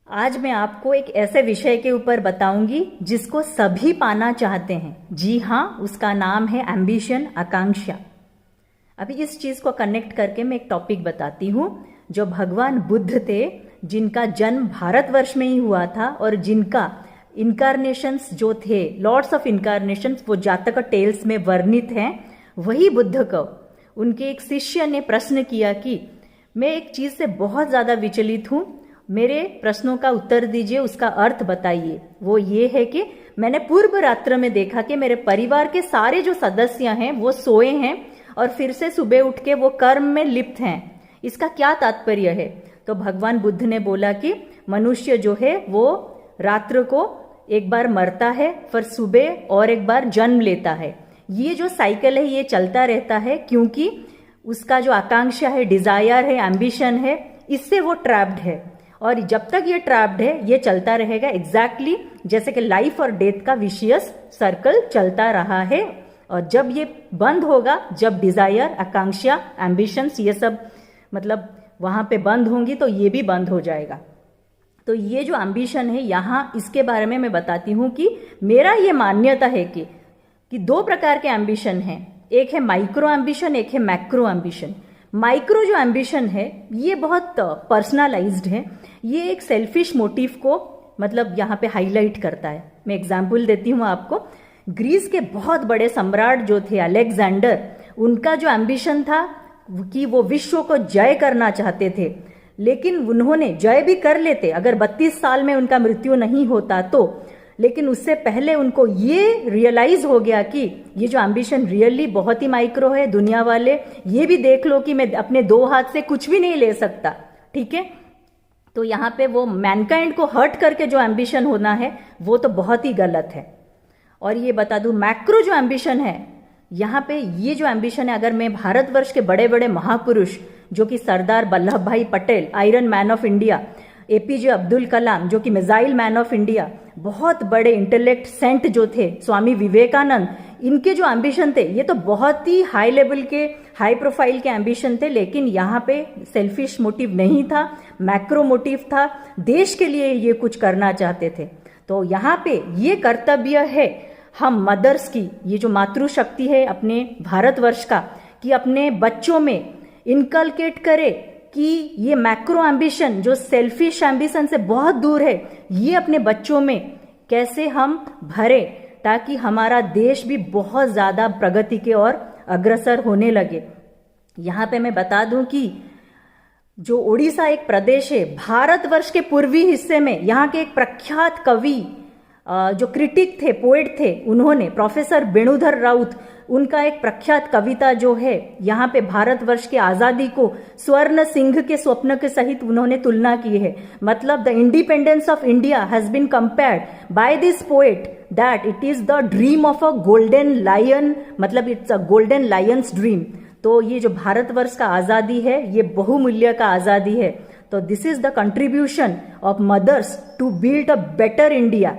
आज मैं आपको एक ऐसे विषय के ऊपर बताऊंगी जिसको सभी पाना चाहते हैं। जी हाँ, उसका नाम है एम्बिशन, आकांक्षा। अभी इस चीज को कनेक्ट करके मैं एक टॉपिक बताती हूँ। जो भगवान बुद्ध थे, जिनका जन्म भारतवर्ष में ही हुआ था और जिनका इनकारनेशंस जो थे, लॉर्ड्स ऑफ इनकारनेशंस, वो जातक टेल्स में वर्णित हैं, वही बुद्ध को उनके एक शिष्य ने प्रश्न किया कि मैं एक चीज से बहुत ज्यादा विचलित हूं, मेरे प्रश्नों का उत्तर दीजिए, उसका अर्थ बताइए। वो ये है कि मैंने पूर्व रात्र में देखा कि मेरे परिवार के सारे जो सदस्य हैं वो सोए हैं और फिर से सुबह उठ के वो कर्म में लिप्त हैं। इसका क्या तात्पर्य है? तो भगवान बुद्ध ने बोला कि मनुष्य जो है वो रात्र को एक बार मरता है, फिर सुबह और एक बार जन्म लेता है। ये जो साइकिल है ये चलता रहता है, क्योंकि उसका जो आकांक्षा है, डिजायर है, एम्बिशन है, इससे वो ट्रैप्ड है। और जब तक ये ट्रैप्ड है ये चलता रहेगा, एग्जैक्टली जैसे कि लाइफ और डेथ का विशियस सर्कल चलता रहा है। और जब ये बंद होगा, जब डिजायर, आकांक्षा, एम्बिशंस ये सब मतलब वहां पे बंद होंगी, तो ये भी बंद हो जाएगा। तो ये जो एम्बिशन है, यहाँ इसके बारे में मैं बताती हूँ कि मेरा ये मान्यता है कि दो प्रकार के एम्बिशन हैं। एक है माइक्रो एम्बिशन, एक है मैक्रो एम्बिशन। माइक्रो जो एम्बिशन है ये बहुत पर्सनलाइज्ड है, ये एक सेल्फिश मोटिव को मतलब यहाँ पे हाईलाइट करता है। मैं एग्जाम्पल देती हूँ आपको। ग्रीस के बहुत बड़े सम्राट जो थे अलेक्जेंडर, उनका जो एम्बिशन था कि वो विश्व को जय करना चाहते थे, लेकिन उन्होंने जय भी कर लेते अगर 32 साल में उनका मृत्यु नहीं होता तो। लेकिन उससे पहले उनको ये रियलाइज हो गया कि ये जो एम्बिशन रियली बहुत ही माइक्रो है। दुनिया वाले ये भी देख लो कि मैं अपने 2 हाथ से कुछ भी नहीं ले सकता, ठीक है। तो यहाँ पे वो मैनकाइंड को हर्ट करके जो एम्बिशन होना है वो तो बहुत ही गलत है। और ये बता दूं, मैक्रो जो एम्बिशन है, यहाँ पे ये जो एम्बिशन है, अगर मैं भारतवर्ष के बड़े बड़े महापुरुष जो कि Sardar Vallabh bhai Patel, iron man of India, APJ Abdul Kalam जो कि मिसाइल मैन ऑफ इंडिया, बहुत बड़े इंटेलेक्ट सेंट जो थे, स्वामी विवेकानंद, इनके जो एम्बिशन थे ये तो बहुत ही हाई लेवल के, हाई प्रोफाइल के एम्बिशन थे। लेकिन यहाँ पे सेल्फिश मोटिव नहीं था, मैक्रो मोटिव था, देश के लिए ये कुछ करना चाहते थे। तो यहाँ पे ये कर्तव्य है हम मदर्स की, ये जो मातृशक्ति है अपने भारतवर्ष का, कि अपने बच्चों में इनकलकेट करे कि ये मैक्रो एम्बिशन जो सेल्फिश एम्बिशन से बहुत दूर है, ये अपने बच्चों में कैसे हम भरे, ताकि हमारा देश भी बहुत ज्यादा प्रगति के और अग्रसर होने लगे। यहाँ पे मैं बता दूं कि जो उड़ीसा एक प्रदेश है भारतवर्ष के पूर्वी हिस्से में, यहाँ के एक प्रख्यात कवि जो क्रिटिक थे, पोएट थे, उन्होंने, प्रोफेसर वेणुधर राउत, उनका एक प्रख्यात कविता जो है, यहाँ पे भारतवर्ष की आजादी को स्वर्ण सिंह के स्वप्न के सहित उन्होंने तुलना की है। मतलब the independence of India has been compared by this poet that it is the dream of a golden lion, मतलब it's a golden lion's dream. तो ये जो भारतवर्ष का आजादी है ये बहुमूल्य का आजादी है। तो this is the contribution of mothers to build a better India.